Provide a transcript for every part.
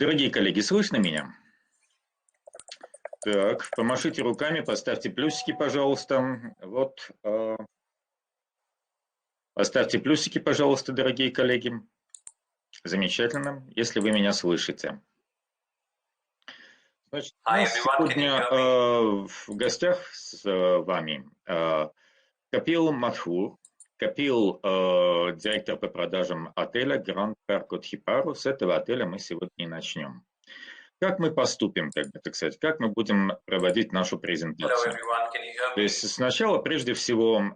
Дорогие коллеги, слышно меня? Так, помашите руками, поставьте плюсики, пожалуйста. Вот, поставьте плюсики, пожалуйста, дорогие коллеги. Замечательно, если вы меня слышите. Значит, у нас сегодня в гостях с вами Капил Матхур, Капил, директор по продажам отеля Grand Park Kodhipparu. С этого отеля мы сегодня и начнем. Как мы поступим, так сказать, как мы будем проводить нашу презентацию? То есть сначала, прежде всего,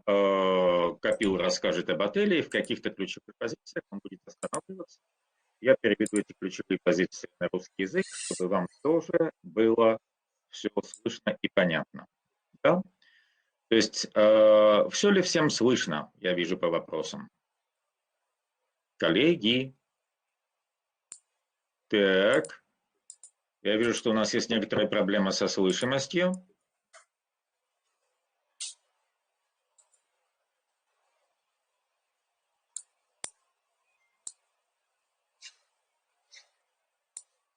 Капил расскажет об отеле, и в каких-то ключевых позициях он будет останавливаться. Я переведу эти ключевые позиции на русский язык, чтобы вам тоже было все слышно и понятно. Да? То есть все ли всем слышно, я вижу по вопросам. Коллеги. Так. Я вижу, что у нас есть некоторая проблема со слышимостью.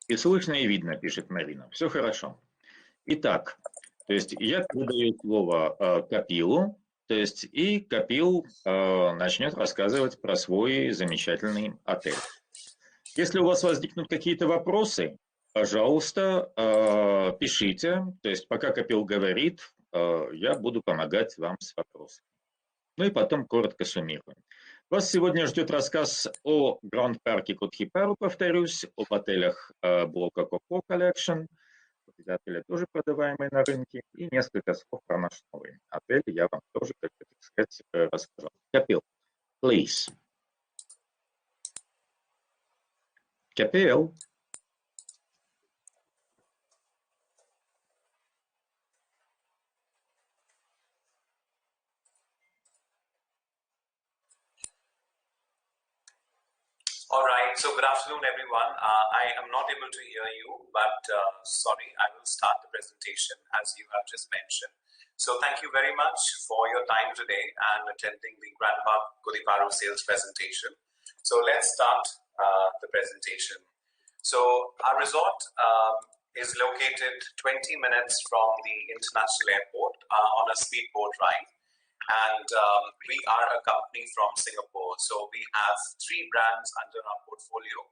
И слышно, и видно, пишет Марина. Все хорошо. Итак, то есть я передаю слово Капилу, то есть и Капил начнет рассказывать про свой замечательный отель. Если у вас возникнут какие-то вопросы, пожалуйста, пишите. То есть пока Капил говорит, я буду помогать вам с вопросами. Ну и потом коротко суммируем. Вас сегодня ждет рассказ о Гранд-парке Kodhipparu, повторюсь, об отелях блока Coco Collection, эти отели тоже продаваемые на рынке, и несколько слов про наш новый отель я вам тоже, так сказать, расскажу. Капил, please. Капил. All right, so good afternoon, everyone. I am not able to hear you, but sorry, I will start the presentation as you have just mentioned. So thank you very much for your time today and attending the Grand Park Kodhipparu sales presentation. So let's start the presentation. So our resort is located 20 minutes from the international airport on a speedboat ride. And we are a company from Singapore. So we have 3 brands under our portfolio: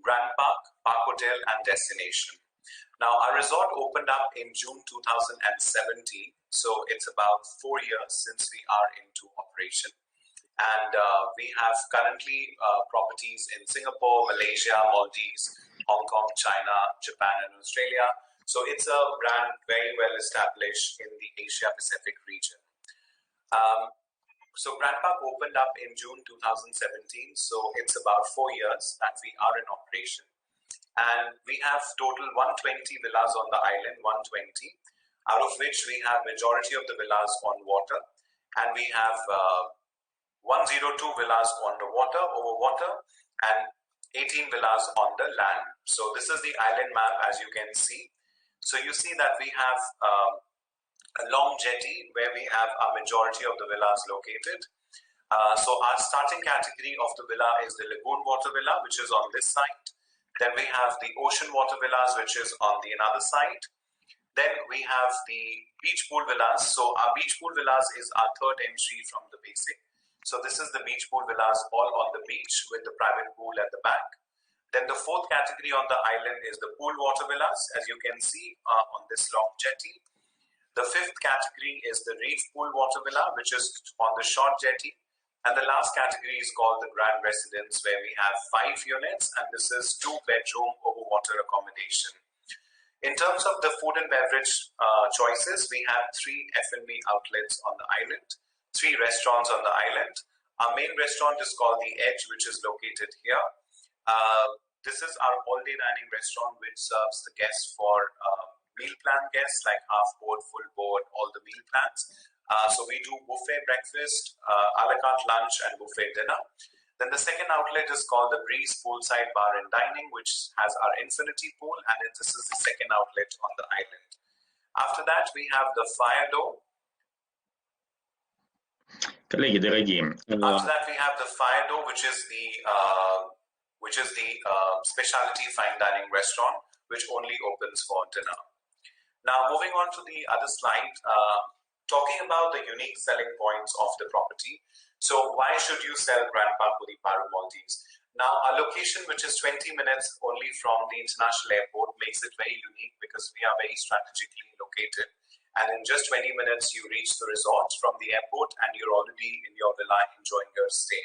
Grand Park, Park Hotel, and Destination. Now, our resort opened up in June 2017. So it's about 4 years since we are into operation. And we have currently properties in Singapore, Malaysia, Maldives, Hong Kong, China, Japan, and Australia. So it's a brand very well established in the Asia Pacific region. So Grand Park opened up in June 2017, so it's about 4 years that we are in operation. And we have total 120 villas on the island, 120, out of which we have majority of the villas on water, and we have 102 villas on the water, over water, and 18 villas on the land. So this is the island map, as you can see. So you see that we have a long jetty where we have a majority of the villas located. So our starting category of the villa is the lagoon water villa, which is on this side. Then we have the ocean water villas, which is on the another side. Then we have the beach pool villas. So our beach pool villas is our third entry from the basic. So this is the beach pool villas all on the beach with the private pool at the back. Then the fourth category on the island is the pool water villas, as you can see on this long jetty. The fifth category is the Reef pool water villa, which is on the short jetty. And the last category is called the Grand Residence, where we have 5 units, and this is 2-bedroom over water accommodation. In terms of the food and beverage choices, we have 3 F&B outlets on the island, 3 restaurants on the island. Our main restaurant is called The Edge, which is located here. This is our all-day dining restaurant, which serves the guests for meal plan guests, like half board, full board, all the meal plans. So we do buffet breakfast, a la carte lunch, and buffet dinner. Then the second outlet is called the Breeze Poolside Bar and Dining, which has our infinity pool, and this is the second outlet on the island. After that, we have the Fire Door. Коллеги дорогие. After that, we have the Fire Door, which is the which is the specialty fine dining restaurant, which only opens for dinner. Now, moving on to the other slide, talking about the unique selling points of the property. So why should you sell Grand Park Kodhipparu, Maldives? Now, our location, which is 20 minutes only from the international airport, makes it very unique because we are very strategically located. And in just 20 minutes, you reach the resort from the airport and you're already in your villa enjoying your stay.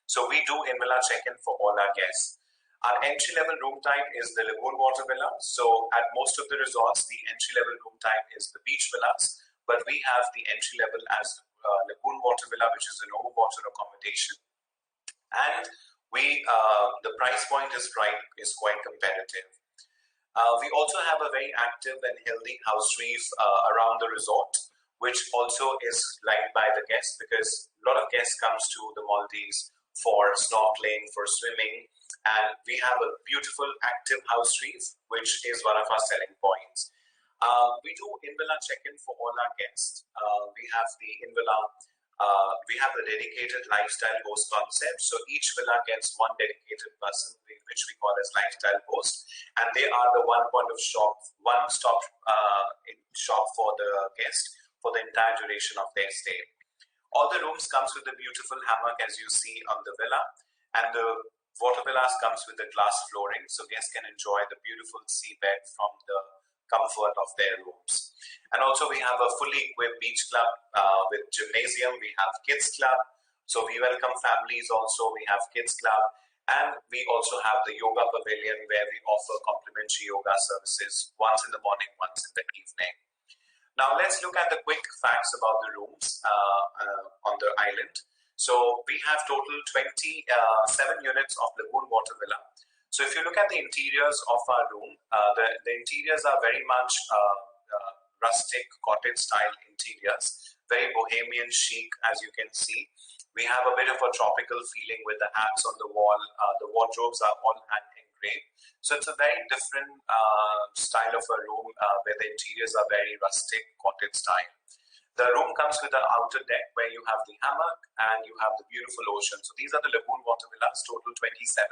So we do in-villa check-in for all our guests. Our entry-level room type is the Lagoon Water Villa. So at most of the resorts, the entry-level room type is the beach villas, but we have the entry-level as Lagoon Water Villa, which is an overwater accommodation. And the price point is quite competitive. We also have a very active and healthy house reef around the resort, which also is liked by the guests because a lot of guests comes to the Maldives for snorkeling, for swimming, and we have a beautiful active house reef, which is one of our selling points. We do in-villa check-in for all our guests. We have the in-villa, we have the dedicated lifestyle host concept. So each villa gets one dedicated person, which we call as lifestyle host, and they are the one-stop shop for the guest for the entire duration of their stay. All the rooms comes with a beautiful hammock, as you see on the villa, and the water villas comes with the glass flooring, so guests can enjoy the beautiful seabed from the comfort of their rooms. And also we have a fully equipped beach club with gymnasium. We have kids club, so we welcome families also. We have kids club, and we also have the yoga pavilion where we offer complimentary yoga services once in the morning, once in the evening. Now let's look at the quick facts about the rooms on the island. So we have total 27 units of Lagoon Water Villa. So if you look at the interiors of our room, the interiors are very much rustic cottage style interiors, very bohemian chic, as you can see. We have a bit of a tropical feeling with the hats on the wall. The wardrobes are all hand engraved. So it's a very different style of a room where the interiors are very rustic cottage style. The room comes with an outer deck where you have the hammock and you have the beautiful ocean. So these are the Lagoon Water Villas, total 27.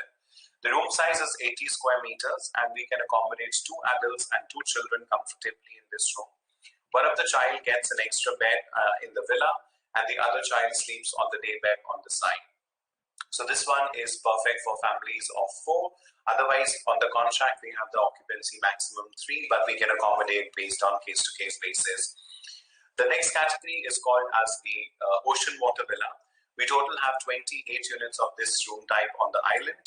The room size is 80 square meters and we can accommodate 2 adults and 2 children comfortably in this room. One of the child gets an extra bed in the villa and the other child sleeps on the day bed on the side. So this one is perfect for families of 4. Otherwise, on the contract, we have the occupancy maximum 3, but we can accommodate based on case-to-case basis. The next category is called as the Ocean Water Villa. We total have 28 units of this room type on the island.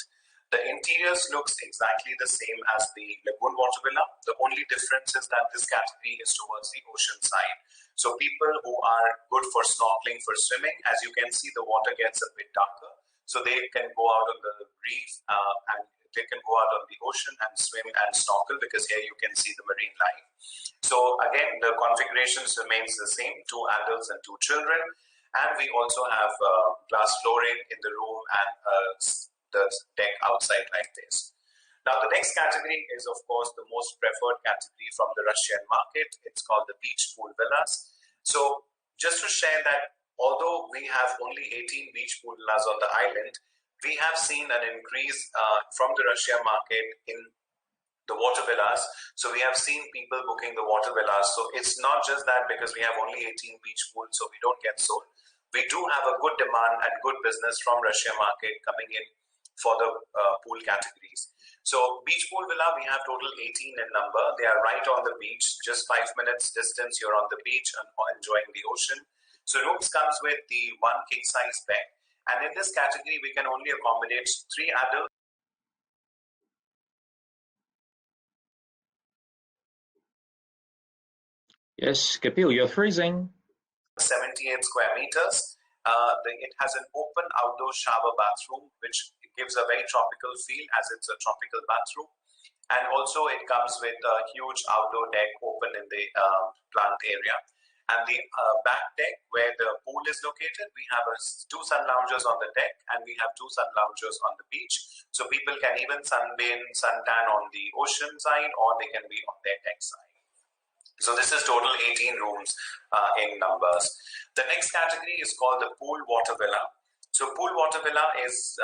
The interiors looks exactly the same as the Lagoon Water Villa. The only difference is that this category is towards the ocean side. So people who are good for snorkeling, for swimming, as you can see, the water gets a bit darker. So they can go out on the reef and they can go out on the ocean and swim and snorkel because here you can see the marine life. So again, the configurations remains the same, 2 adults and 2 children. And we also have glass flooring in the room and the deck outside like this. Now the next category is of course the most preferred category from the Russian market. It's called the beach pool villas. So just to share that although we have only 18 beach pool villas on the island, we have seen an increase from the Russia market in the water villas. So we have seen people booking the water villas. So it's not just that because we have only 18 beach pools, so we don't get sold. We do have a good demand and good business from Russia market coming in for the pool categories. So beach pool villa, we have total 18 in number. They are right on the beach, just 5 minutes distance. You're on the beach and enjoying the ocean. So rooms comes with the 1 king size bed. And in this category, we can only accommodate 3 adults. Yes, Kapil, you're freezing. 78 square meters. It has an open outdoor shower bathroom, which gives a very tropical feel as it's a tropical bathroom. And also it comes with a huge outdoor deck open in the plant area. And the back deck where the pool is located, we have 2 sun loungers on the deck and we have 2 sun loungers on the beach. So people can even sunbathe, suntan on the ocean side or they can be on their deck side. So this is total 18 rooms in numbers. The next category is called the pool water villa. So pool water villa is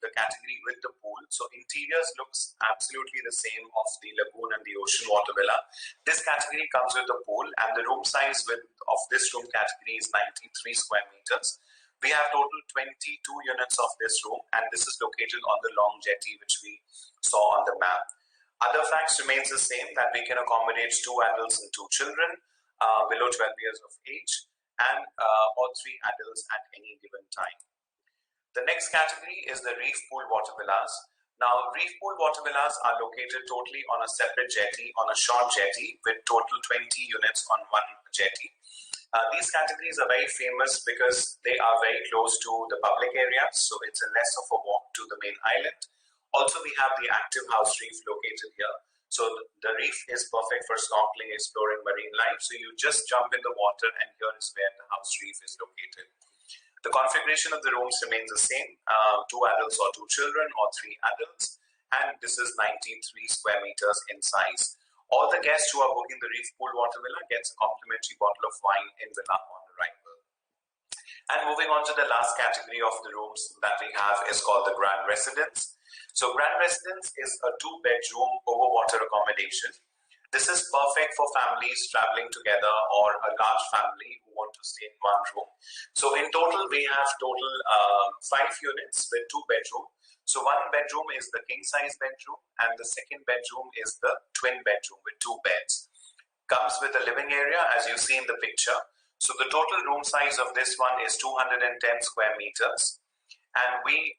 the category with the pool. So interiors looks absolutely the same of the lagoon and the ocean water villa. This category comes with the pool, and the room size of this room category is 93 square meters. We have total 22 units of this room, and this is located on the long jetty which we saw on the map. Other facts remains the same, that we can accommodate 2 adults and 2 children below 12 years of age, and or 3 adults at any given time. The next category is the Reef Pool Water Villas. Now, Reef Pool Water Villas are located totally on a separate jetty, on a short jetty, with total 20 units on one jetty. These categories are very famous because they are very close to the public areas, so it's a less of a walk to the main island. Also, we have the active house reef located here. So the reef is perfect for snorkeling, exploring marine life. So you just jump in the water, and here is where the house reef is located. The configuration of the rooms remains the same, 2 adults or 2 children, or 3 adults, and this is 93 square meters in size. All the guests who are booking the Reef Pool Water Villa gets a complimentary bottle of wine in villa on arrival. And moving on to the last category of the rooms that we have is called the Grand Residence. So Grand Residence is a 2-bedroom overwater accommodation. This is perfect for families traveling together or a large family who want to stay in one room. So in total, we have 5 units with 2 bedrooms. So one bedroom is the king size bedroom, and the second bedroom is the twin bedroom with 2 beds. Comes with a living area, as you see in the picture. So the total room size of this one is 210 square meters, and we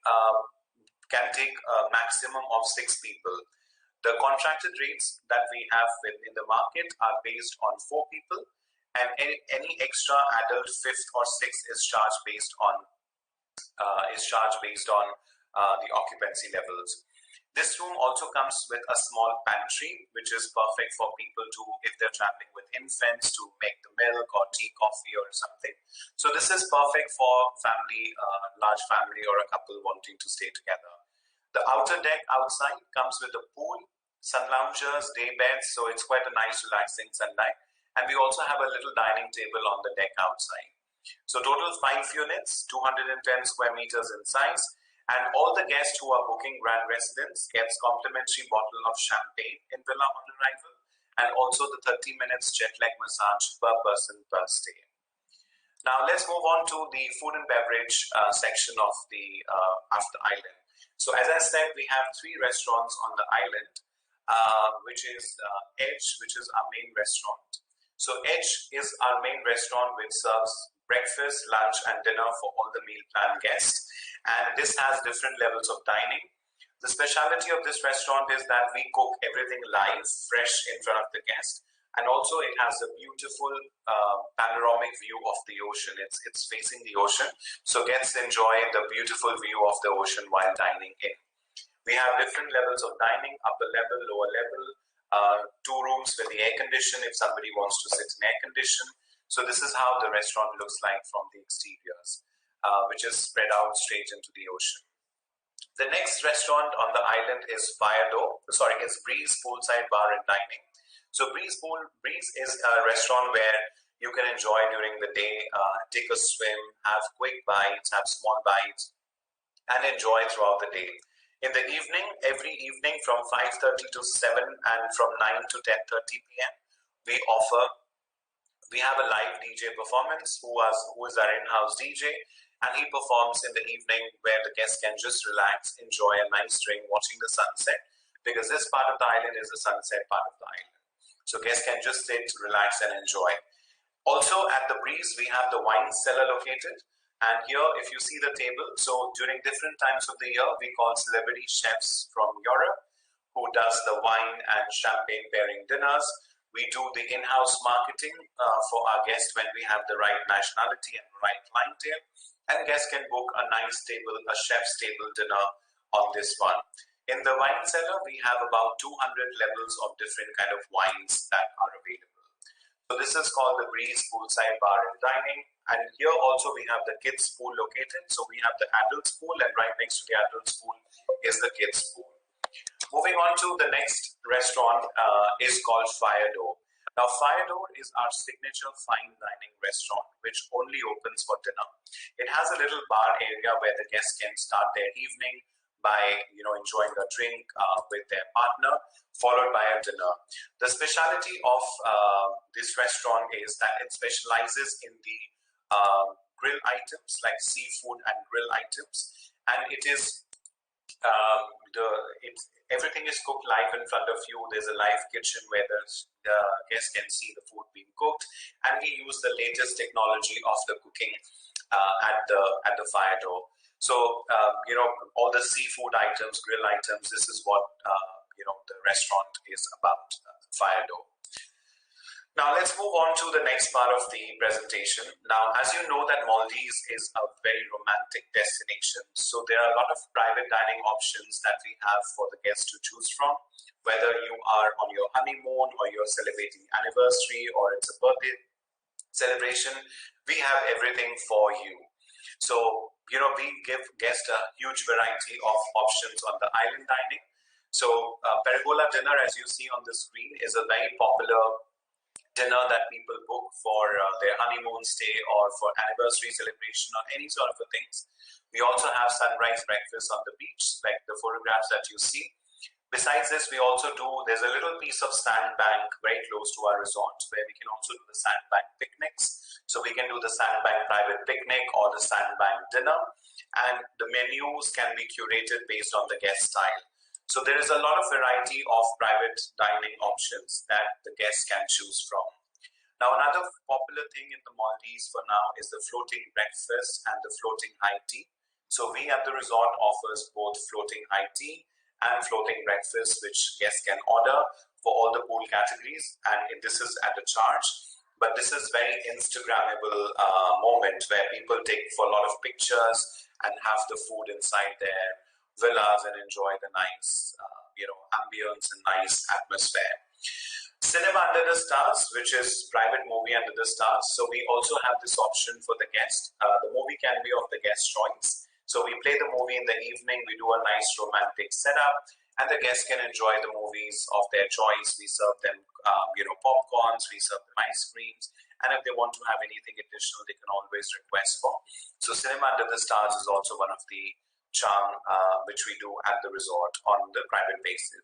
can take a maximum of 6 people. The contracted rates that we have in the market are based on 4 people, and any extra adult 5th or 6th is charged based on the occupancy levels. This room also comes with a small pantry, which is perfect for people to, if they're traveling with infants, to make the milk or tea, coffee or something. So this is perfect for family, large family or a couple wanting to stay together. The outer deck outside comes with a pool, sun loungers, day beds, so it's quite a nice relaxing sunlight. And we also have a little dining table on the deck outside. So total 5 units, 210 square meters in size. And all the guests who are booking Grand Residence gets complimentary bottle of champagne in villa on arrival, and also the 30 minutes jet lag massage per person per stay. Now let's move on to the food and beverage section of the island. So as I said, we have 3 restaurants on the island, which is Edge, which is our main restaurant. So Edge is our main restaurant, which serves breakfast, lunch, and dinner for all the meal plan guests. And this has different levels of dining. The specialty of this restaurant is that we cook everything live, fresh in front of the guest. And also it has a beautiful panoramic view of the ocean. It's facing the ocean. So guests enjoy the beautiful view of the ocean while dining in. We have different levels of dining, upper level, lower level, 2 rooms with the air condition if somebody wants to sit in air condition. So this is how the restaurant looks like from the exteriors, which is spread out straight into the ocean. The next restaurant on the island is Breeze Poolside Bar and Dining. So Breeze is a restaurant where you can enjoy during the day, take a swim, have quick bites, have small bites, and enjoy throughout the day. In the evening, every evening from 5:30 to 7 and from 9 to 10:30 p.m., we have a live DJ performance who is our in-house DJ, and he performs in the evening where the guests can just relax, enjoy a nice drink, watching the sunset, because this part of the island is the sunset part of the island. So guests can just sit, relax, and enjoy. Also at the Breeze, we have the wine cellar located. And here, if you see the table, so during different times of the year, we call celebrity chefs from Europe who does the wine and champagne pairing dinners. We do the in-house marketing for our guests when we have the right nationality and right clientele. And guests can book a nice table, a chef's table dinner on this one. In the wine cellar, we have about 200 levels of different kind of wines that are available. So this is called the Breeze Poolside Bar and Dining. And here also we have the kids pool located. So we have the adults pool, and right next to the adults pool is the kids pool. Moving on to the next restaurant is called Fire Door. Now Fire Door is our signature fine dining restaurant, which only opens for dinner. It has a little bar area where the guests can start their evening by enjoying a drink with their partner, followed by a dinner. The speciality of this restaurant is that it specializes in the grill items like seafood and grill items, and it is everything is cooked live in front of you. There's a live kitchen where the guests can see the food being cooked, and we use the latest technology of the cooking at the fire door. So all the seafood items, grill items, this is what the restaurant is about, fire door. Now let's move on to the next part of the presentation. Now, as you know that Maldives is a very romantic destination, so there are a lot of private dining options that we have for the guests to choose from, whether you are on your honeymoon or you're celebrating anniversary or it's a birthday celebration, we have everything for you. So, we give guests a huge variety of options on the island dining. So, Perigola Dinner, as you see on the screen, is a very popular dinner that people book for their honeymoon stay or for anniversary celebration or any sort of a things. We also have sunrise breakfast on the beach, like the photographs that you see. Besides this, we also there's a little piece of sandbank very close to our resort where we can also do the sandbank picnics. So we can do the sandbank private picnic or the sandbank dinner, and the menus can be curated based on the guest style. So there is a lot of variety of private dining options that the guests can choose from. Now, another popular thing in the Maldives for now is the floating breakfast and the floating high tea. So we at the resort offers both floating high tea and floating breakfast, which guests can order for all the pool categories, and this is at a charge. But this is very Instagrammable moment where people take for a lot of pictures and have the food inside their villas and enjoy the nice, ambience and nice atmosphere. Cinema Under the Stars, which is private movie under the stars. So we also have this option for the guest. The movie can be of the guest choice. So we play the movie in the evening. We do a nice romantic setup, and the guests can enjoy the movies of their choice. We serve them, popcorns. We serve them ice creams, and if they want to have anything additional, they can always request for. So Cinema Under the Stars is also one of the charm which we do at the resort on the private basis.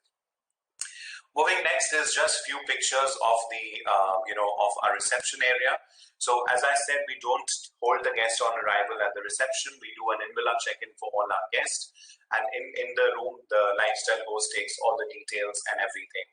Moving next is just few pictures of the of our reception area. So as I said, we don't hold the guest on arrival at the reception. We do an in-villa check-in for all our guests, and in the room the lifestyle host takes all the details and everything.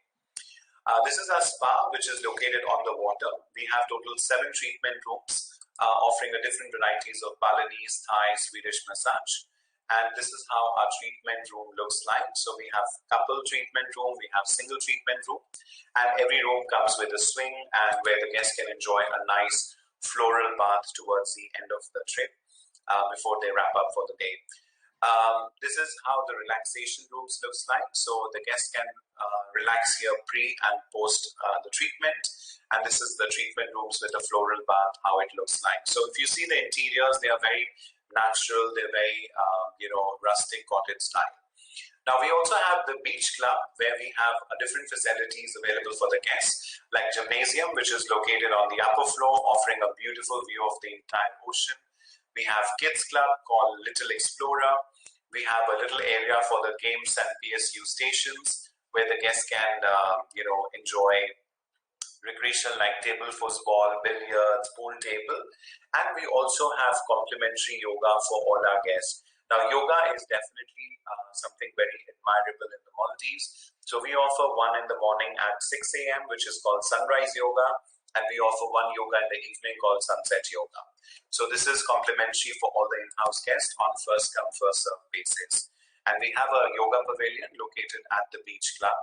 This is our spa, which is located on the water. We have total 7 treatment rooms offering a different varieties of Balinese, Thai, Swedish massage. And this is how our treatment room looks like. So we have couple treatment room, we have single treatment room, and every room comes with a swing and where the guests can enjoy a nice floral bath towards the end of the trip before they wrap up for the day. This is how the relaxation rooms looks like. So the guests can relax here pre and post the treatment. And this is the treatment rooms with a floral bath, how it looks like. So if you see the interiors, they are very natural, they're very, rustic cottage style. Now we also have the beach club where we have different facilities available for the guests, like gymnasium, which is located on the upper floor, offering a beautiful view of the entire ocean. We have kids club called Little Explorer. We have a little area for the games and PSU stations where the guests can, enjoy recreation like table football, billiards, pool table, and we also have complimentary yoga for all our guests. Now, yoga is definitely something very admirable in the Maldives. So we offer one in the morning at 6 a.m., which is called sunrise yoga, and we offer one yoga in the evening called sunset yoga. So this is complimentary for all the in-house guests on first come, first serve basis. And we have a yoga pavilion located at the beach club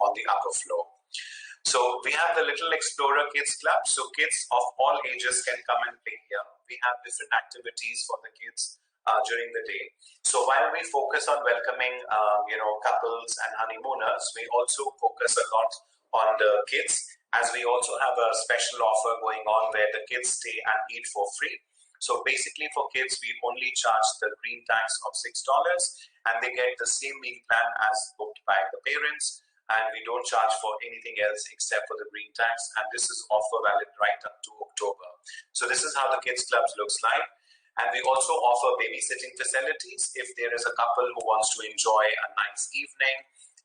on the upper floor. So we have the Little Explorer Kids Club. So kids of all ages can come and play here. We have different activities for the kids during the day. So while we focus on welcoming, couples and honeymooners, we also focus a lot on the kids, as we also have a special offer going on where the kids stay and eat for free. So basically for kids, we only charge the green tax of $6, and they get the same meal plan as booked by the parents. And we don't charge for anything else except for the green tax. And this is offer valid right up to October. So this is how the kids clubs looks like. And we also offer babysitting facilities. If there is a couple who wants to enjoy a nice evening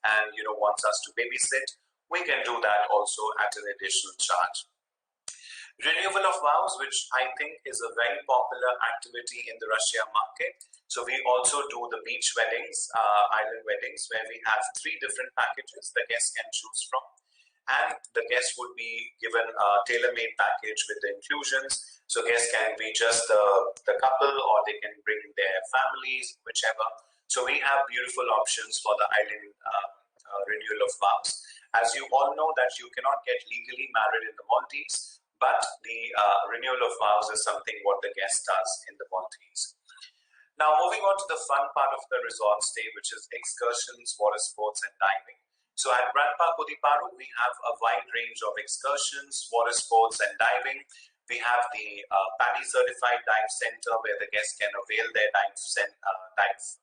and wants us to babysit, we can do that also at an additional charge. Renewal of vows, which I think is a very popular activity in the Russia market. So we also do the beach weddings, island weddings, where we have 3 different packages the guests can choose from. And the guests would be given a tailor-made package with the inclusions. So guests can be just the couple, or they can bring their families, whichever. So we have beautiful options for the island renewal of vows. As you all know that you cannot get legally married in the Maldives, but the renewal of vows is something what the guest does in the Maldives. Now moving on to the fun part of the resort stay, which is excursions, water sports and diving. So at Grand Park Kodhipparu, we have a wide range of excursions, water sports and diving. We have the PADI certified dive center where the guests can avail their dive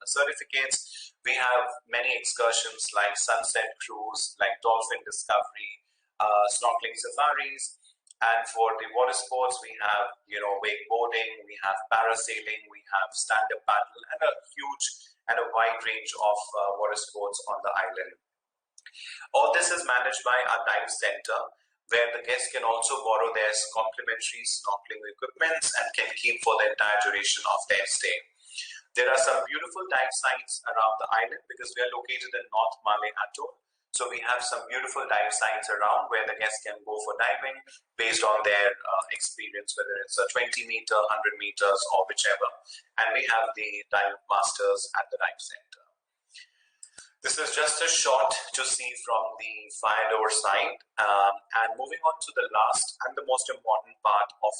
certificates. We have many excursions like sunset cruise, like dolphin discovery, snorkeling safaris. And for the water sports, we have, wakeboarding, we have parasailing, we have stand-up paddle, and a huge and a wide range of water sports on the island. All this is managed by our dive center, where the guests can also borrow their complimentary snorkeling equipment and can keep for the entire duration of their stay. There are some beautiful dive sites around the island because we are located in North Malay Atoll. So we have some beautiful dive sites around where the guests can go for diving based on their experience, whether it's a 20 meter, 100 meters or whichever. And we have the dive masters at the dive center. This is just a shot to see from the fire door side. And moving on to the last and the most important part of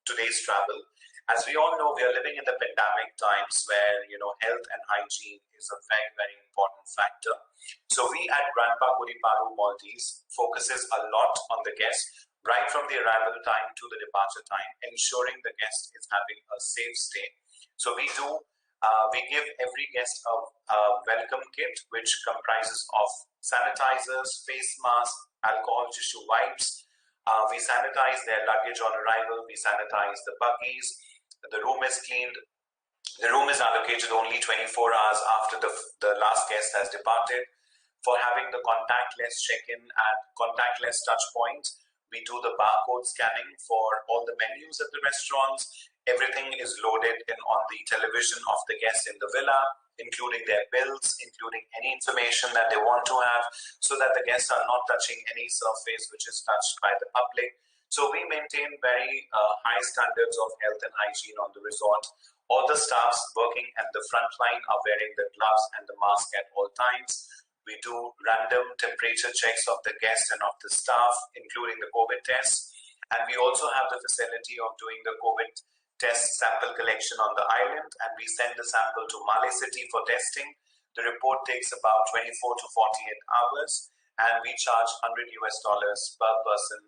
today's travel. As we all know, we are living in the pandemic times where, health and hygiene is a very, very important factor. So we at Grand Park Kodhipparu, Maldives focuses a lot on the guest right from the arrival time to the departure time, ensuring the guest is having a safe stay. So we give every guest a welcome kit, which comprises of sanitizers, face masks, alcohol tissue wipes. We sanitize their luggage on arrival. We sanitize the buggies. The room is cleaned. The room is allocated only 24 hours after the last guest has departed. For having the contactless check-in at contactless touch points, we do the barcode scanning for all the menus at the restaurants. Everything is loaded on the television of the guests in the villa, including their bills, including any information that they want to have, so that the guests are not touching any surface which is touched by the public. So we maintain very high standards of health and hygiene on the resort. All the staffs working at the front line are wearing the gloves and the mask at all times. We do random temperature checks of the guests and of the staff, including the COVID tests. And we also have the facility of doing the COVID test sample collection on the island, and we send the sample to Malay City for testing. The report takes about 24 to 48 hours, and we charge $100 per person,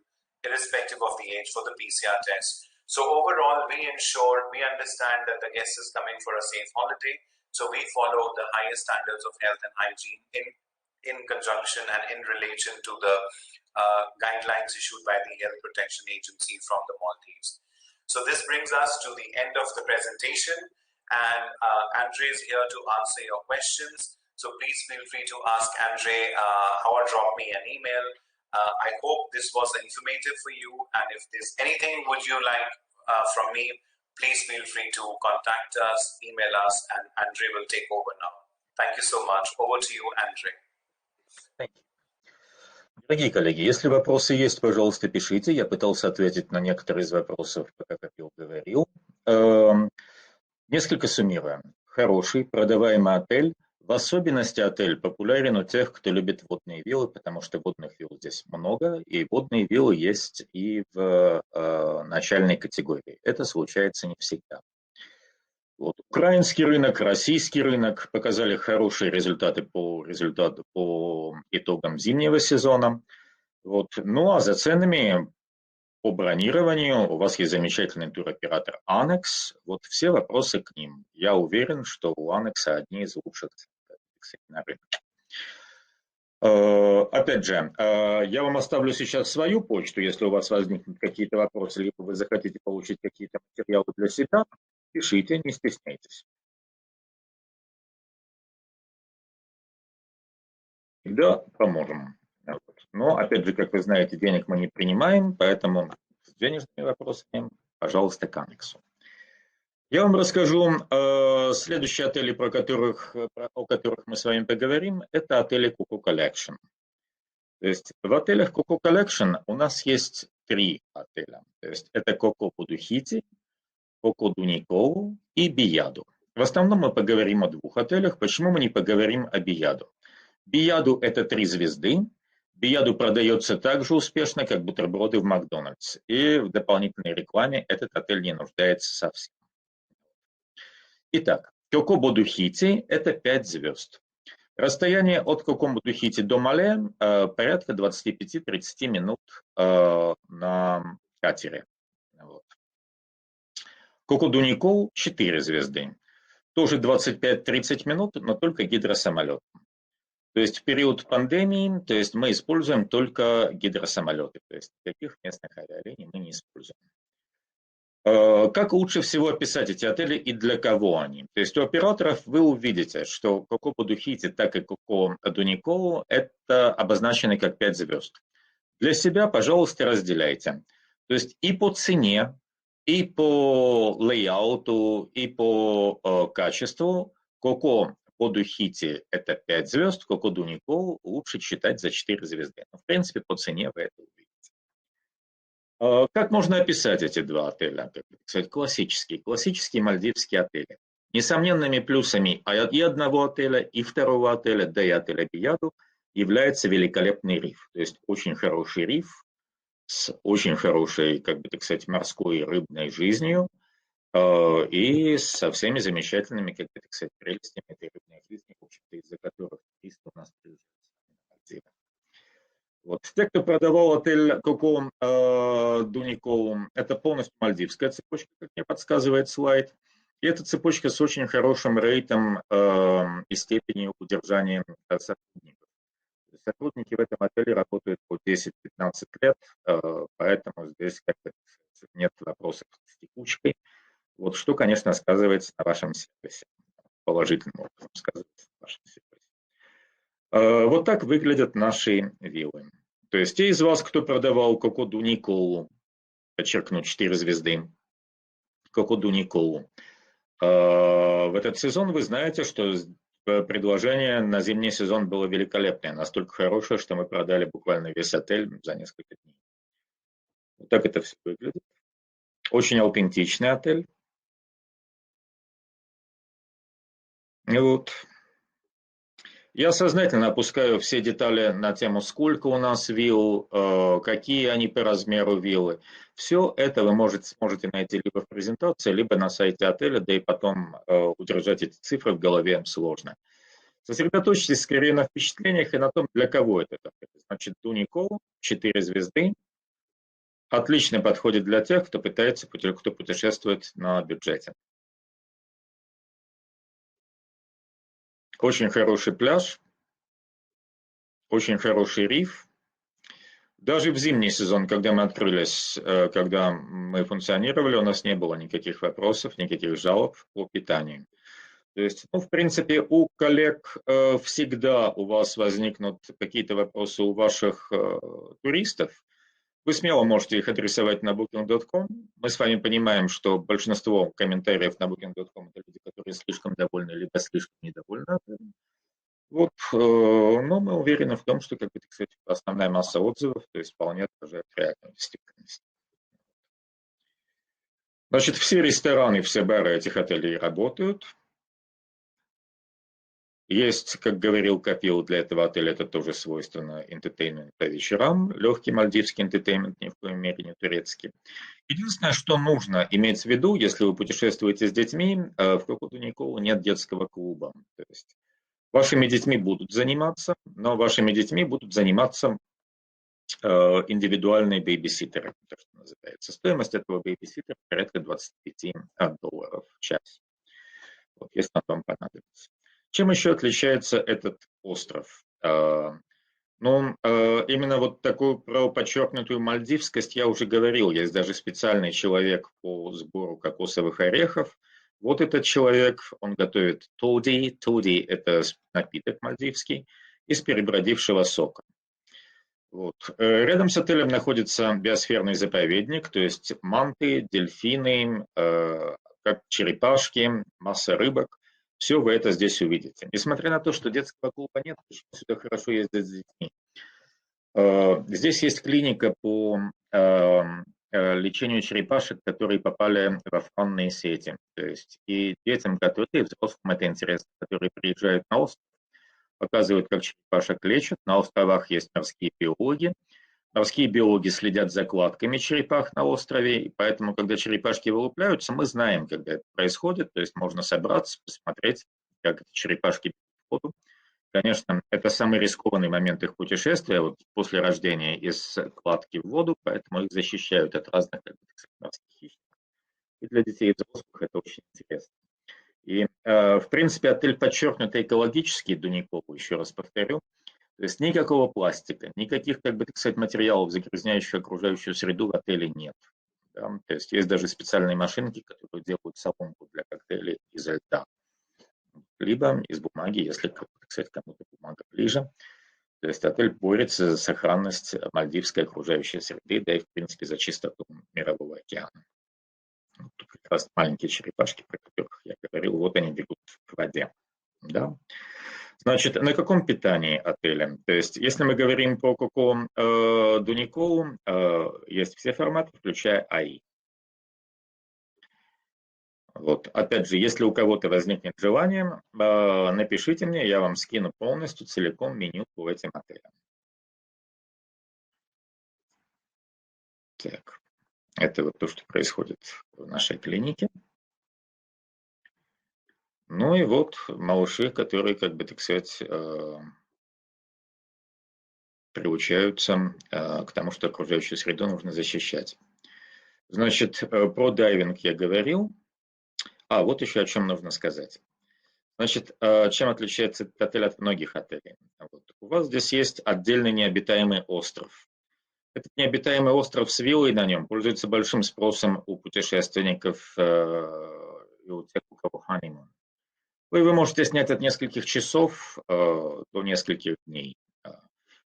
irrespective of the age, for the PCR test. So overall, we understand that the guest is coming for a safe holiday. So we follow the highest standards of health and hygiene in conjunction and in relation to the guidelines issued by the Health Protection Agency from the Maldives. So this brings us to the end of the presentation, and Andre is here to answer your questions. So please feel free to ask Andre or drop me an email. I hope this was informative for you, and if there's anything would you like from me, please feel free to contact us, email us, and Andre will take over now. Thank you so much. Over to you, Andre. Thank you. Дорогие коллеги, если вопросы есть, пожалуйста, пишите. Я пытался ответить на некоторые из вопросов, пока Копил говорил. Несколько суммируем. Хороший, продаваемый отель. В особенности отель популярен у тех, кто любит водные виллы, потому что водных вилл здесь много, и водные виллы есть и в начальной категории. Это случается не всегда. Вот. Украинский рынок, российский рынок показали хорошие результаты по итогам зимнего сезона. Вот. Ну а за ценами по бронированию у вас есть замечательный туроператор Anex. Вот все вопросы к ним. Я уверен, что у Anex одни из лучших на рынке. Опять же, я вам оставлю сейчас свою почту, если у вас возникнут какие-то вопросы, либо вы захотите получить какие-то материалы для себя. Пишите, не стесняйтесь. Да, поможем. Но, опять же, как вы знаете, денег мы не принимаем, поэтому с денежными вопросами, пожалуйста, к Анексу. Я вам расскажу следующие отели, о которых мы с вами поговорим. Это отели Coco Collection. То есть в отелях Coco Collection у нас есть 3 отеля. То есть это Coco Bodu Hithi, Coco Dhuni Kolhu и Biyadu. В основном мы поговорим о 2 отелях. Почему мы не поговорим о Biyadu? Biyadu это 3 звезды. Biyadu продается так же успешно, как бутерброды в Макдональдс. И в дополнительной рекламе этот отель не нуждается совсем. Итак, Coco Bodu Hithi это 5 звезд. Расстояние от Coco Bodu Hithi до Мале порядка 25-30 минут на катере. Вот. Coco Dhuni Kolhu 4 звезды. Тоже 25-30 минут, но только гидросамолетом. То есть в период пандемии, то есть мы используем только гидросамолеты. То есть никаких местных авиалиний мы не используем. Как лучше всего описать эти отели и для кого они? То есть у операторов вы увидите, что Coco Bodu Hithi, так и Coco Dhuni Kolhu это обозначены как 5 звезд. Для себя, пожалуйста, разделяйте. То есть и по цене, и по лейауту, и по качеству Coco Bodu Hithi это 5 звезд, Coco Dhuni Kolhu лучше читать за 4 звезды. Но, в принципе, по цене вы это увидите. Как можно описать эти 2 отеля? Как сказать, классические мальдивские отели. Несомненными плюсами и одного отеля, и второго отеля, да и отеля Biyadu является великолепный риф. То есть очень хороший риф с очень хорошей, как бы так сказать, морской и рыбной жизнью и со всеми замечательными, как бы так сказать, прелестями этой рыбной жизни, в общем-то, из-за которых туристы у нас приезжают на Мальдивы. Вот. Те, кто продавал отель Coco Dhuni Kolhu, это полностью мальдивская цепочка, как мне подсказывает слайд. И эта цепочка с очень хорошим рейтом и степенью удержания сотрудников. Сотрудники в этом отеле работают по 10-15 лет, поэтому здесь как-то нет вопросов с текучкой. Вот что, конечно, сказывается на вашем сервисе. Положительным образом сказывается на вашем сервисе. Вот так выглядят наши виллы. То есть те из вас, кто продавал Coco Dhuni Kolhu, подчеркну, 4 звезды, Coco Dhuni Kolhu, в этот сезон вы знаете, что предложение на зимний сезон было великолепное, настолько хорошее, что мы продали буквально весь отель за несколько дней. Вот так это все выглядит. Очень аутентичный отель. И вот. Я сознательно опускаю все детали на тему, сколько у нас вилл, какие они по размеру виллы. Все это вы сможете найти либо в презентации, либо на сайте отеля, да и потом удержать эти цифры в голове сложно. Сосредоточьтесь скорее на впечатлениях и на том, для кого это. Значит, Dhuni Kolhu 4 звезды. Отлично подходит для тех, кто путешествует на бюджете. Очень хороший пляж, очень хороший риф. Даже в зимний сезон, когда мы открылись, когда мы функционировали, у нас не было никаких вопросов, никаких жалоб по питанию. То есть, в принципе, у коллег всегда у вас возникнут какие-то вопросы у ваших туристов. Вы смело можете их адресовать на booking.com. Мы с вами понимаем, что большинство комментариев на booking.com это люди, которые слишком довольны, либо слишком недовольны. Вот, но мы уверены в том, что, как бы, так сказать, основная масса отзывов, то есть вполне отражает реальную действительность. Значит, все рестораны, все бары этих отелей работают. Есть, как говорил Капил, для этого отеля это тоже свойственно, entertainment по вечерам, легкий мальдивский entertainment, ни в коем мере не турецкий. Единственное, что нужно иметь в виду, если вы путешествуете с детьми, в Coco Dhuni Kolhu нет детского клуба. То есть вашими детьми будут заниматься, но вашими детьми будут заниматься индивидуальные бейбиситеры, то, что называется. Стоимость этого бейбиситера порядка $25 в час, вот, если он вам понадобится. Чем еще отличается этот остров? Именно вот такую про подчеркнутую мальдивскость я уже говорил. Есть даже специальный человек по сбору кокосовых орехов, Вот этот человек, он готовит тоди. Тоди – это напиток мальдивский из перебродившего сока. Вот. Рядом с отелем находится биосферный заповедник, то есть манты, дельфины, как черепашки, масса рыбок. Все вы это здесь увидите. Несмотря на то, что детского клуба нет, сюда хорошо ездить с детьми. Здесь есть клиника по лечению черепашек, которые попали в фанные сети. То есть и детям, которые, и взрослым это интересно, которые приезжают на остров, показывают, как черепашек лечат. На островах есть морские биологи. Морские биологи следят за кладками черепах на острове, и поэтому, когда черепашки вылупляются, мы знаем, когда это происходит, то есть можно собраться, посмотреть, как эти черепашки бегут в воду. Конечно, это самый рискованный момент их путешествия, вот после рождения из кладки в воду, поэтому их защищают от разных морских хищников. И для детей и взрослых это очень интересно. И, в принципе, отель подчеркнуто экологический, Dhuni Kolhu, еще раз повторю. То есть никакого пластика, никаких, как бы так сказать, материалов, загрязняющих окружающую среду, в отеле нет. Да? То есть есть даже специальные машинки, которые делают соломку для коктейлей изо льда. Либо из бумаги, если, так сказать, кому-то бумага ближе. То есть отель борется за сохранность мальдивской окружающей среды, да и, в принципе, за чистоту Мирового океана. Тут как раз маленькие черепашки, про которых я говорил, вот они бегут в воде. Да? Значит, на каком питании отеля? То есть, если мы говорим про Coco Dhuni Kolhu, есть все форматы, включая АИ. Вот. Опять же, если у кого-то возникнет желание, напишите мне, я вам скину полностью, целиком меню по этим отелям. Так. Это вот то, что происходит в нашей клинике. Ну и вот малыши, которые, как бы, так сказать, приучаются к тому, что окружающую среду нужно защищать. Значит, про дайвинг я говорил. Вот еще о чем нужно сказать. Значит, чем отличается этот отель от многих отелей? Вот. У вас здесь есть отдельный необитаемый остров. Этот необитаемый остров с виллой на нем пользуется большим спросом у путешественников и у тех, у кого honeymoon. Вы можете снять от нескольких часов до нескольких дней.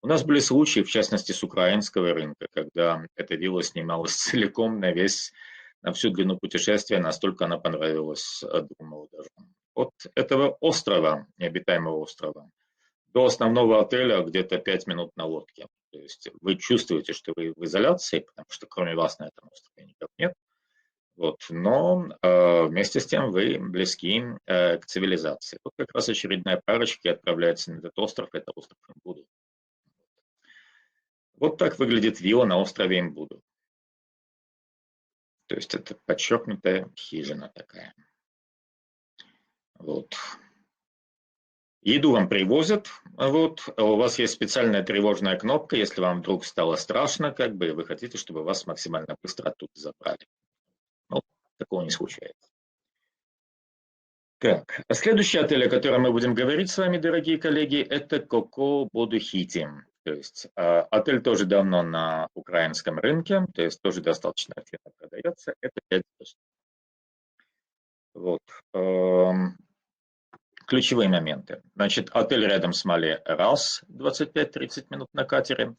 У нас были случаи, в частности, с украинского рынка, когда эта вилла снималась целиком на всю длину путешествия, настолько она понравилась двум молодоженам. От этого острова, необитаемого острова, до основного отеля где-то 5 минут на лодке. То есть вы чувствуете, что вы в изоляции, потому что кроме вас на этом острове никого нет. Вот. Но вместе с тем вы близки к цивилизации. Вот как раз очередная парочка отправляется на этот остров, это остров Bodu. Вот так выглядит вилла на острове Bodu. То есть это подчеркнутая хижина такая. Вот. Еду вам привозят, вот. У вас есть специальная тревожная кнопка, если вам вдруг стало страшно, как бы, и вы хотите, чтобы вас максимально быстро оттуда забрали. Ну, такого не случается. Так, следующий отель, о котором мы будем говорить с вами, дорогие коллеги, это Coco Bodu Hithi. То есть отель тоже давно на украинском рынке, то есть тоже достаточно активно продается. Это 5 звезд. Вот. Ключевые моменты. Значит, отель рядом с Мале раз, 25-30 минут на катере.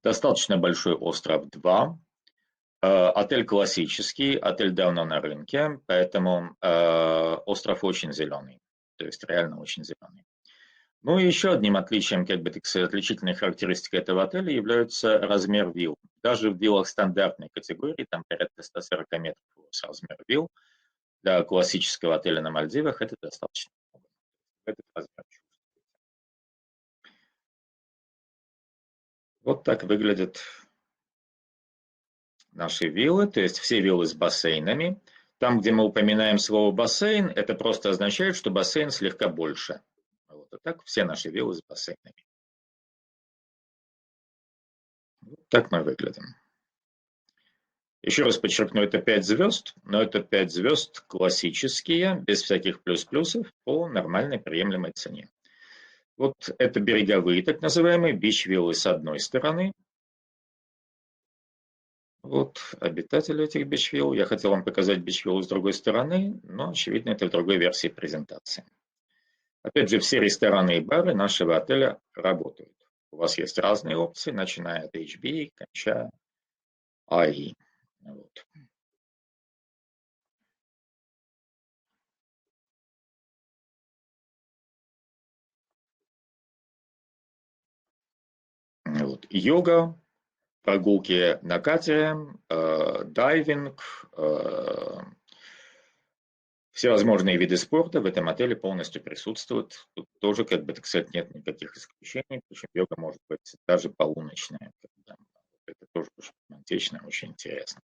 Достаточно большой остров 2. Отель классический, отель давно на рынке, поэтому остров очень зеленый. То есть реально очень зеленый. Ну и еще одним отличием, как бы, так сказать, отличительной характеристикой этого отеля является размер вилл. Даже в виллах стандартной категории, там порядка 140 метров размер вилл, для классического отеля на Мальдивах это достаточно много. Этот размер чувствуется. Вот так выглядят наши виллы, то есть все виллы с бассейнами. Там, где мы упоминаем слово бассейн, это просто означает, что бассейн слегка больше. Вот. А так все наши виллы с бассейнами. Вот так мы выглядим. Еще раз подчеркну, это 5 звезд, но это 5 звезд классические, без всяких плюс-плюсов, по нормальной приемлемой цене. Вот это береговые, так называемые, бич-виллы с одной стороны. Вот обитатели этих бич-вилл. Я хотел вам показать бич-виллу с другой стороны, но, очевидно, это в другой версии презентации. Опять же, все рестораны и бары нашего отеля работают. У вас есть разные опции, начиная от HB, кончая AI. Вот. Вот. Йога, прогулки на катере, дайвинг, всевозможные виды спорта в этом отеле полностью присутствуют. Тут тоже, как бы, так сказать, нет никаких исключений, причем йога может быть даже полуночная. Это тоже очень романтично, очень интересно.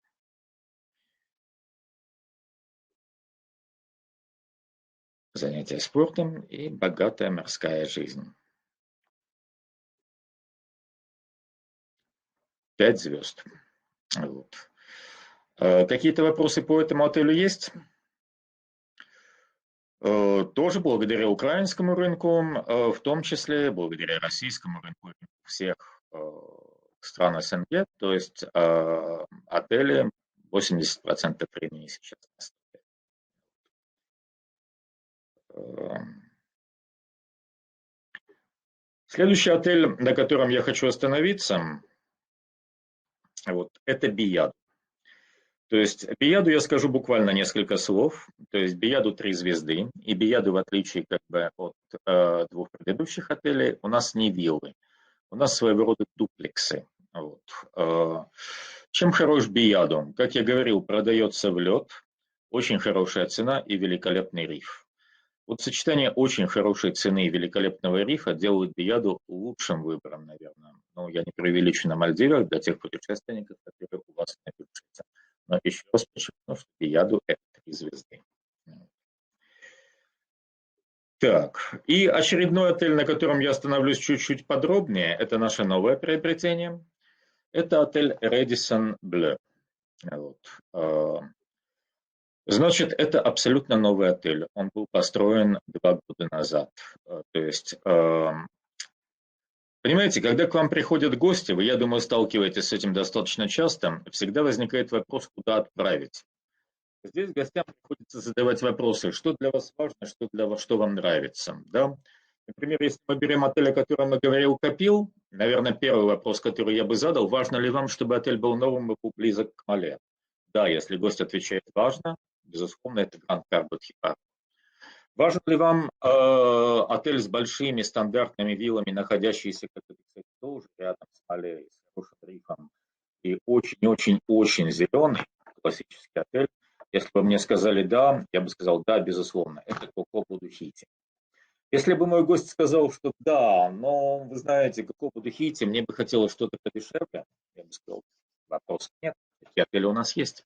Занятия спортом и богатая морская жизнь. 5 звезд. Вот. Какие-то вопросы по этому отелю есть? Тоже благодаря украинскому рынку, в том числе благодаря российскому рынку всех стран СНГ, то есть отели 80% времени сейчас на Следующий отель, на котором я хочу остановиться, вот, это Бияду. То есть Бияду я скажу буквально несколько слов. То есть Бияду 3 звезды. И Бияду, в отличие как бы от 2 предыдущих отелей, у нас не виллы. У нас своего рода дуплексы. Вот. Чем хорош Бияду? Как я говорил, продается в лед, очень хорошая цена и великолепный риф. Вот сочетание очень хорошей цены и великолепного рифа делают Бияду лучшим выбором, наверное. Ну, я не преувеличу на Мальдивах для тех путешественников, которые у вас на бюджете. Но еще раз подчеркну, что Бияду это 3 звезды. Так, и очередной отель, на котором я остановлюсь чуть-чуть подробнее, это наше новое приобретение. Это отель Radisson Bluе. Вот. Значит, это абсолютно новый отель. Он был построен 2 года назад. То есть, понимаете, когда к вам приходят гости, вы, я думаю, сталкиваетесь с этим достаточно часто, всегда возникает вопрос, куда отправить. Здесь гостям приходится задавать вопросы, что для вас важно, что вам нравится. Да? Например, если мы берем отель, о котором мы говорил, Копил, наверное, первый вопрос, который я бы задал, важно ли вам, чтобы отель был новым и был близок к морю? Да, если гость отвечает «важно», безусловно, это Kodhipparu. Важен ли вам отель с большими стандартными виллами, находящийся, как это, кстати, тоже рядом с морем, с хорошим рифом, и очень-очень-очень зеленый, классический отель? Если бы мне сказали «да», я бы сказал «да», безусловно, это Coco, Bodu, Hithi. Если бы мой гость сказал, что «да, но вы знаете, Coco, Bodu, Hithi, мне бы хотелось что-то подешевле», я бы сказал «вопросов нет, такие отели у нас есть».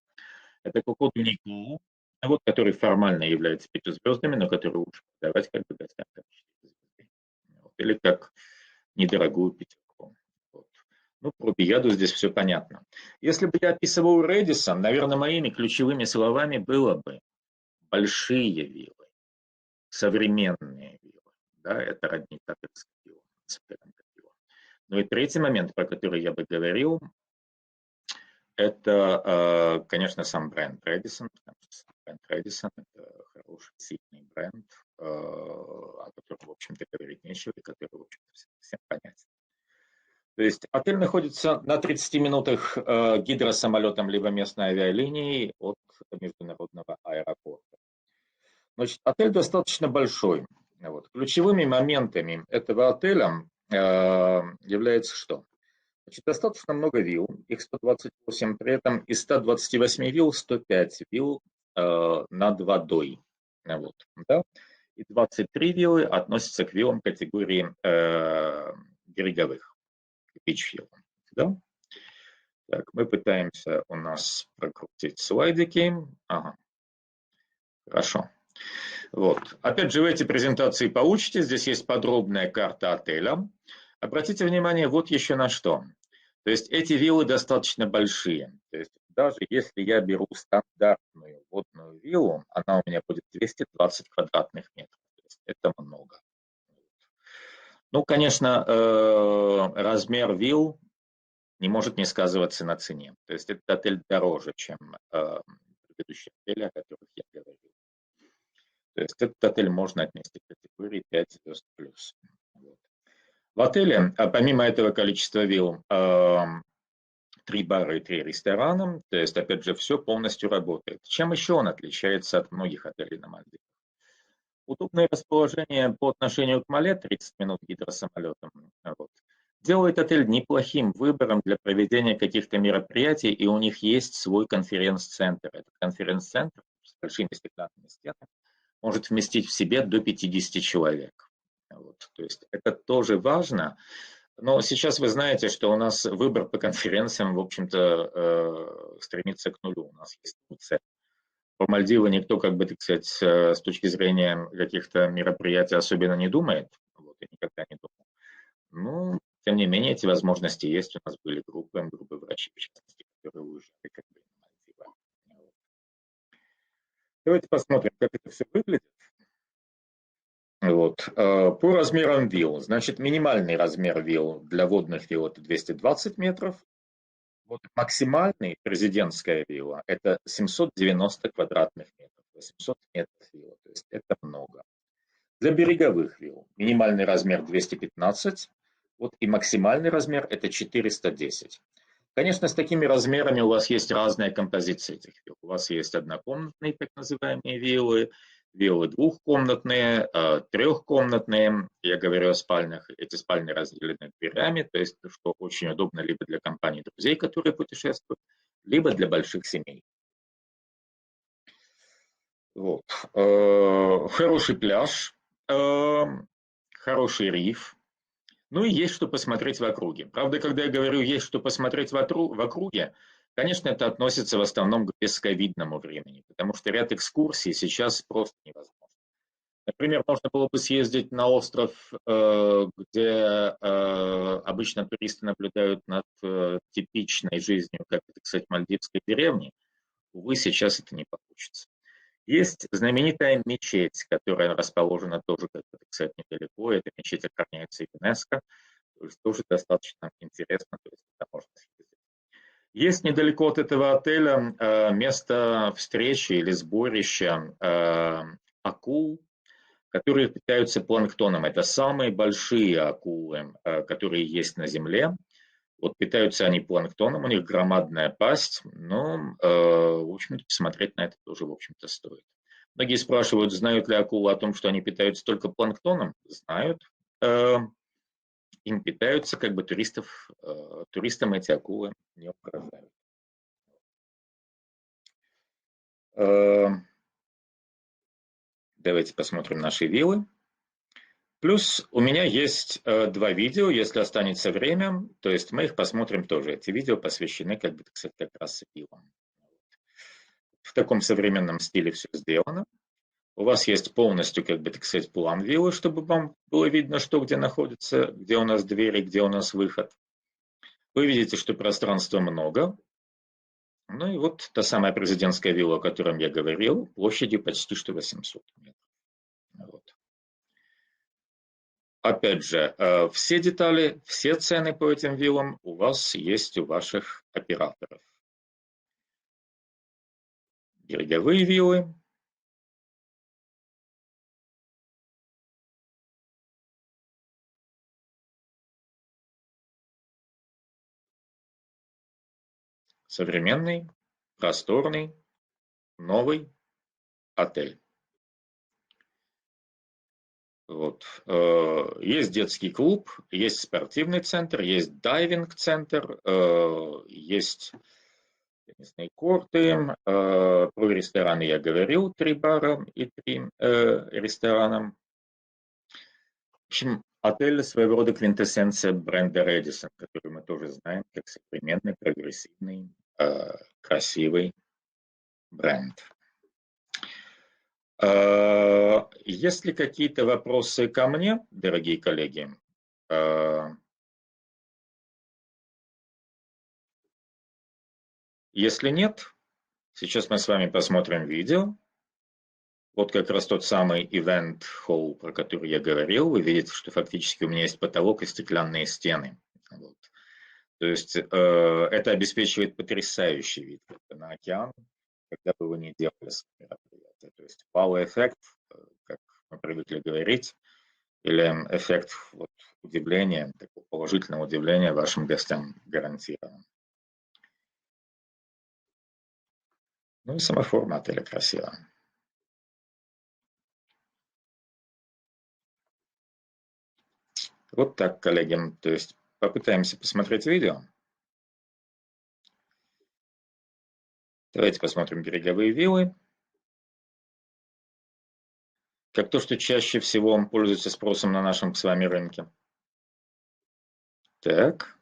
Это Coco, Dhuni, вот, который формально является 5 звездами, но который лучше продавать как бы гостям как 4 звезды. Вот. Или как недорогую пятерку. Вот. Ну, про Бияду здесь все понятно. Если бы я описывал Radisson, наверное, моими ключевыми словами было бы большие виллы, современные виллы. Да, это родник татарского вилла. Ну и третий момент, про который я бы говорил, это, конечно, сам бренд Radisson, потому что бренд Radisson – это хороший, сильный бренд, о котором, в общем-то, говорить нечего, и который, в общем-то, всем понятен. То есть отель находится на 30 минутах гидросамолетом либо местной авиалинией от международного аэропорта. Значит, отель достаточно большой. Вот. Ключевыми моментами этого отеля является что? Значит, достаточно много вилл, их 128, при этом из 128 вилл 105 вилл над водой. Вот, да? И 23 виллы относятся к виллам категории береговых, бич-виллам. Да? Так, мы пытаемся у нас прокрутить слайдики. Ага. Хорошо. Вот. Опять же, в этой презентации получите, здесь есть подробная карта отеля. Обратите внимание вот еще на что. То есть эти виллы достаточно большие. То есть даже если я беру стандартную водную виллу, она у меня будет 220 квадратных метров. То есть это много. Ну, конечно, размер вилл не может не сказываться на цене. То есть этот отель дороже, чем предыдущие отели, о которых я говорил. То есть этот отель можно отнести к категории 5 звезд плюс. Вот. В отеле, помимо этого количества вилл, 3 бара и 3 ресторана, то есть, опять же, все полностью работает. Чем еще он отличается от многих отелей на Мальдивах? Удобное расположение по отношению к Мале, 30 минут гидросамолетом, вот, делает отель неплохим выбором для проведения каких-то мероприятий, и у них есть свой конференц-центр. Этот конференц-центр с большими стеклянными стенами может вместить в себе до 50 человек. Вот, то есть это тоже важно. Но сейчас вы знаете, что у нас выбор по конференциям, в общем-то, стремится к нулю. У нас есть цель. Про Мальдивы никто, как бы, так сказать, с точки зрения каких-то мероприятий особенно не думает. Вот, и никогда не думал. Ну, тем не менее, эти возможности есть. У нас были группы врачей, в частности, которые уезжали как бы на Мальдивы. Вот. Давайте посмотрим, как это все выглядит. Вот. По размерам вилл. Значит, минимальный размер вилл для водных вилл это 220 метров. Вот максимальный президентская вилла это 790 квадратных метров. 800 метров вилла. То есть это много. Для береговых вилл минимальный размер 215. Вот, и максимальный размер это 410. Конечно, с такими размерами у вас есть разная композиция этих вилл. У вас есть однокомнатные так называемые виллы, виллы двухкомнатные, трехкомнатные. Я говорю о спальнях. Эти спальни разделены дверями, то есть что очень удобно либо для компании друзей, которые путешествуют, либо для больших семей. Вот. Хороший пляж, хороший риф. Ну и есть что посмотреть в округе. Правда, когда я говорю есть что посмотреть в округе, конечно, это относится в основном к бесковидному времени, потому что ряд экскурсий сейчас просто невозможно. Например, можно было бы съездить на остров, где обычно туристы наблюдают над типичной жизнью, как это, кстати, мальдивской деревни. Увы, сейчас это не получится. Есть знаменитая мечеть, которая расположена тоже, как это, кстати, недалеко. Эта мечеть охраняется ЮНЕСКО. То есть тоже достаточно интересно, то есть это можно съездить. Есть недалеко от этого отеля место встречи или сборища акул, которые питаются планктоном. Это самые большие акулы, которые есть на Земле. Вот питаются они планктоном, у них громадная пасть, но, в общем-то, посмотреть на это тоже, в общем-то, стоит. Многие спрашивают, знают ли акулы о том, что они питаются только планктоном? Знают. Им питаются, как бы туристам эти акулы не угрожают. Давайте посмотрим наши виллы. Плюс у меня есть 2 видео, если останется время, то есть мы их посмотрим тоже. Эти видео посвящены, как бы, так сказать, как раз виллам. В таком современном стиле все сделано. У вас есть полностью, как бы, так сказать, план виллы, чтобы вам было видно, что где находится, где у нас двери, где у нас выход. Вы видите, что пространства много. Ну и вот та самая президентская вилла, о которой я говорил, площадью почти что 800 метров. Вот. Опять же, все детали, все цены по этим виллам у вас есть у ваших операторов. Береговые виллы. Современный, просторный, новый отель. Вот. Есть детский клуб, есть спортивный центр, есть дайвинг-центр, есть теннисные корты. Про рестораны я говорил, 3 бара и 3 ресторана. В общем, отель своего рода квинтэссенция бренда Radisson, который мы тоже знаем как современный, прогрессивный, красивый бренд. Есть ли какие-то вопросы ко мне, дорогие коллеги? Если нет, сейчас мы с вами посмотрим видео. Вот как раз тот самый event hall, про который я говорил. Вы видите, что фактически у меня есть потолок и стеклянные стены. Вот. То есть это обеспечивает потрясающий вид на океан, когда бы вы ни делали свои мероприятия. То есть вау-эффект, как мы привыкли говорить, или эффект вот, удивления, такого положительного удивления вашим гостям гарантирован. Ну и сама форма отеля красивая. Вот так, коллеги. То есть попытаемся посмотреть видео. Давайте посмотрим береговые виллы. Как то, что чаще всего пользуется спросом на нашем с вами рынке. Так.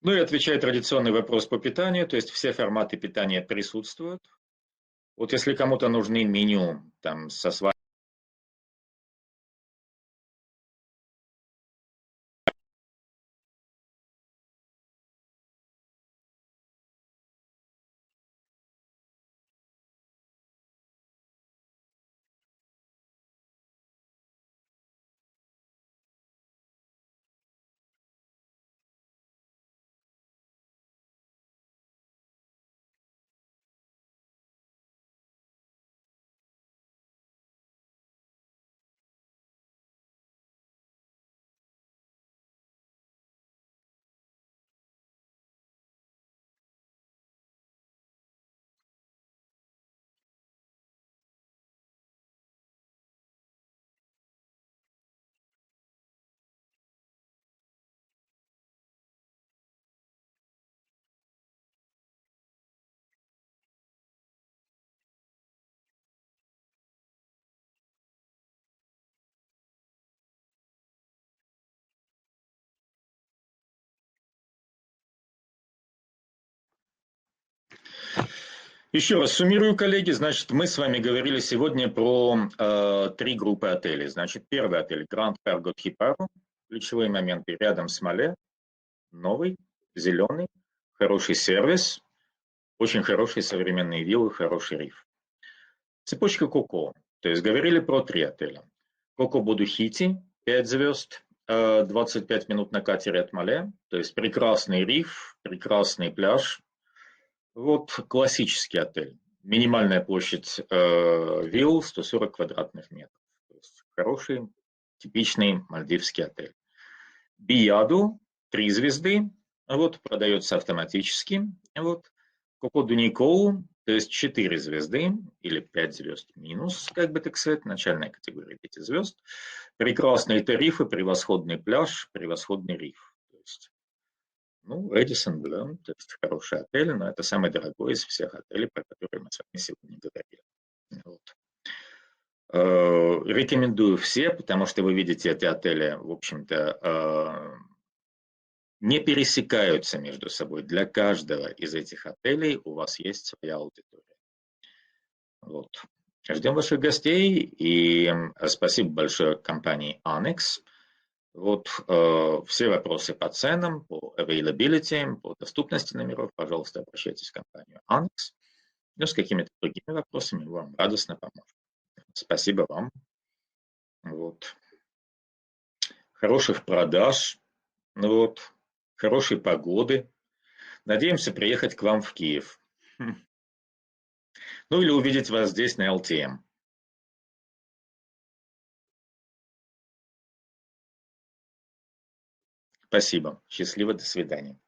Ну и отвечая традиционный вопрос по питанию, то есть все форматы питания присутствуют. Вот если кому-то нужны меню там со свадьбой, Еще раз суммирую, коллеги. Значит, мы с вами говорили сегодня про 3 группы отелей. Значит, первый отель Grand Park Kodhipparu. Ключевые моменты рядом с Мале. Новый, зеленый, хороший сервис, очень хорошие современные виллы, хороший риф. Цепочка Coco. То есть говорили про 3 отеля. Coco Bodu Hithi, 5 звезд, 25 минут на катере от Мале. То есть прекрасный риф, прекрасный пляж. Вот классический отель. Минимальная площадь вилл 140 квадратных метров. То есть хороший, типичный мальдивский отель. Бияду 3 звезды. Вот, продается автоматически. Вот. Коко Дуниколу, то есть 4 звезды или 5 звезд минус, как бы так сказать, начальная категория 5 звезд. Прекрасные тарифы, превосходный пляж, превосходный риф. То есть, ну, Radisson, Bluе, то есть хороший отель, но это самый дорогой из всех отелей, про которые мы с вами сегодня говорили. Вот. Рекомендую все, потому что вы видите, эти отели, в общем-то, не пересекаются между собой. Для каждого из этих отелей у вас есть своя аудитория. Вот. Ждем ваших гостей и спасибо большое компании Anex. Вот все вопросы по ценам, по availability, по доступности номеров, пожалуйста, обращайтесь в компанию Anex. Ну, с какими-то другими вопросами мы вам радостно поможем. Спасибо вам. Вот. Хороших продаж. Вот. Хорошей погоды. Надеемся приехать к вам в Киев. Ну или увидеть вас здесь на ЛТМ. Спасибо. Счастливо. До свидания.